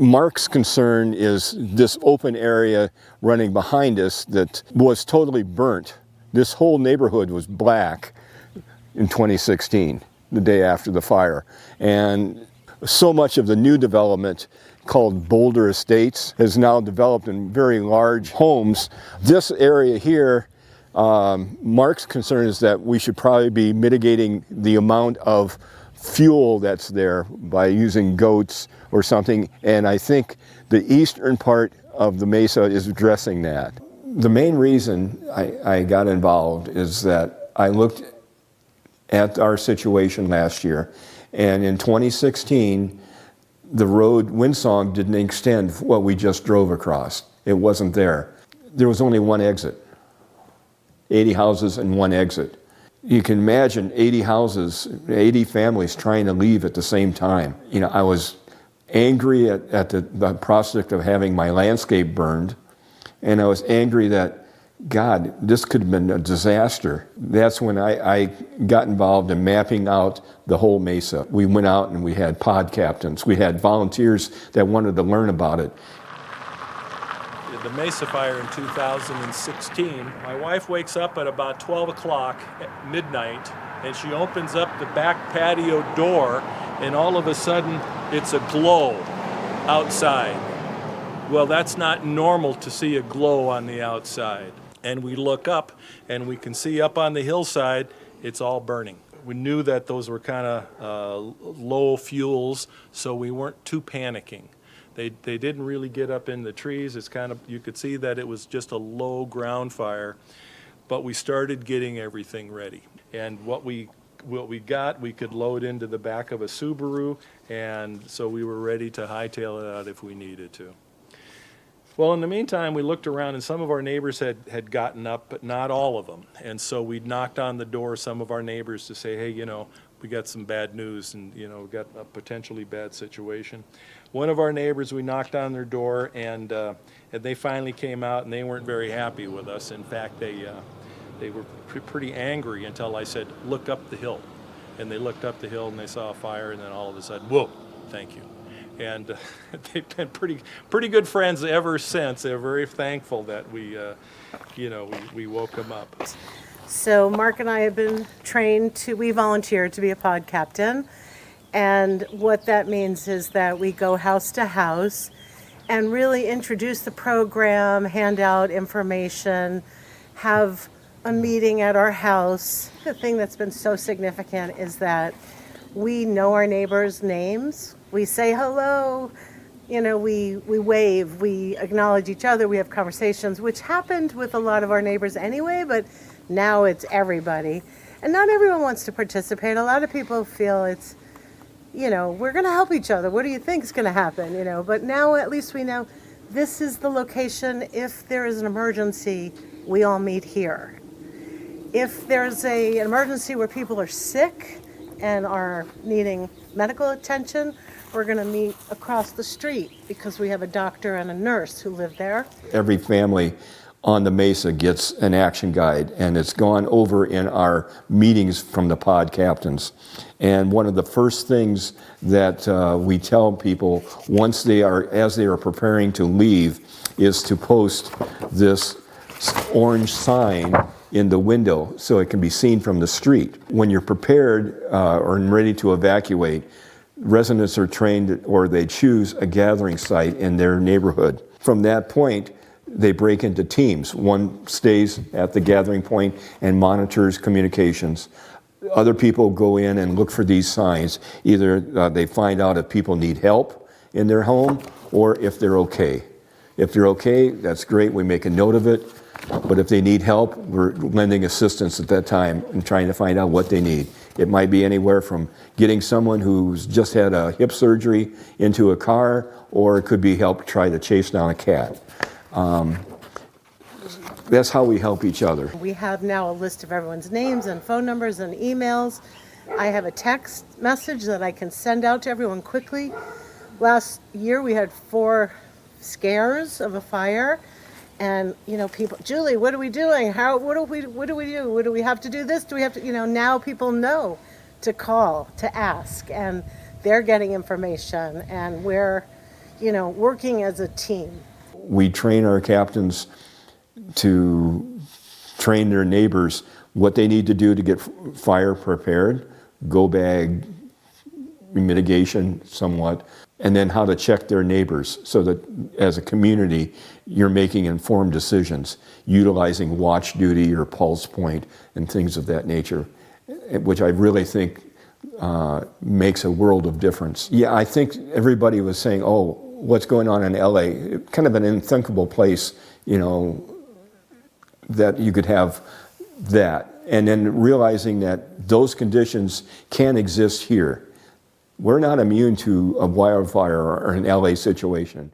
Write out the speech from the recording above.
Mark's concern is this open area running behind us that was totally burnt. This whole neighborhood was black in 2016, the day after the fire. And so much of the new development called Boulder Estates has now developed in very large homes. This area here, Mark's concern is that we should probably be mitigating the amount of fuel that's there by using goats or something, and I think the eastern part of the Mesa is addressing that. The main reason I got involved is that I looked at our situation last year, and in 2016 the road Windsong didn't extend what we just drove across. It wasn't there. There was only one exit, 80 houses and one exit. You can imagine 80 houses, 80 families trying to leave at the same time. You know, I was angry at the prospect of having my landscape burned, and I was angry that, God, this could have been a disaster. That's when I got involved in mapping out the whole Mesa. We went out and we had pod captains. We had volunteers that wanted to learn about it. The Mesa fire in 2016, my wife wakes up at about 12 o'clock at midnight, and she opens up the back patio door, and all of a sudden it's a glow outside. Well, that's not normal to see a glow on the outside. And we look up and we can see up on the hillside it's all burning. We knew that those were kind of low fuels, so we weren't too panicking. They didn't really get up in the trees. It's kind of, you could see that it was just a low ground fire, but we started getting everything ready. And what we got, we could load into the back of a Subaru, and so we were ready to hightail it out if we needed to. Well, in the meantime, we looked around, and some of our neighbors had gotten up, but not all of them. And so we knocked on the door of some of our neighbors to say, hey, you know, we got some bad news, and, you know, we got a potentially bad situation. One of our neighbors, we knocked on their door, and they finally came out, and they weren't very happy with us. In fact, they were pretty angry until I said, look up the hill. And they looked up the hill, and they saw a fire, and then all of a sudden, whoa, thank you. And they've been pretty good friends ever since. They're very thankful that we woke them up. So Mark and I have been trained we volunteered to be a pod captain. And what that means is that we go house to house and really introduce the program, hand out information, have a meeting at our house. The thing that's been so significant is that we know our neighbors' names. We say hello, you know, we wave, we acknowledge each other, we have conversations, which happened with a lot of our neighbors anyway, but now it's everybody. And not everyone wants to participate. A lot of people feel it's, you know, we're going to help each other. What do you think is going to happen? You know, but now at least we know this is the location. If there is an emergency, we all meet here. If there's an emergency where people are sick and are needing medical attention, we're going to meet across the street because we have a doctor and a nurse who live there. Every family on the Mesa gets an action guide, and it's gone over in our meetings from the pod captains. And one of the first things that we tell people as they are preparing to leave is to post this orange sign in the window so it can be seen from the street. When you're prepared or ready to evacuate, residents are trained, or they choose a gathering site in their neighborhood. From that point, they break into teams. One stays at the gathering point and monitors communications. Other people go in and look for these signs. Either they find out if people need help in their home or if they're okay. If they're okay, that's great, we make a note of it. But if they need help, we're lending assistance at that time and trying to find out what they need. It might be anywhere from getting someone who's just had a hip surgery into a car, or it could be help try to chase down a cat. That's how we help each other. We have now a list of everyone's names and phone numbers and emails. I have a text message that I can send out to everyone quickly. Last year we had 4 scares of a fire. And, you know, people, Julie, what are we doing? What do we do? What do we have to do this? Do we have to, you know, now people know to call, to ask, and they're getting information. And we're, working as a team. We train our captains to train their neighbors what they need to do to get fire prepared, go bag mitigation somewhat, and then how to check their neighbors so that as a community you're making informed decisions, utilizing watch duty or pulse point and things of that nature, which I really think makes a world of difference. Yeah, I think everybody was saying, oh, what's going on in LA? Kind of an unthinkable place, that you could have that. And then realizing that those conditions can exist here. We're not immune to a wildfire or an LA situation.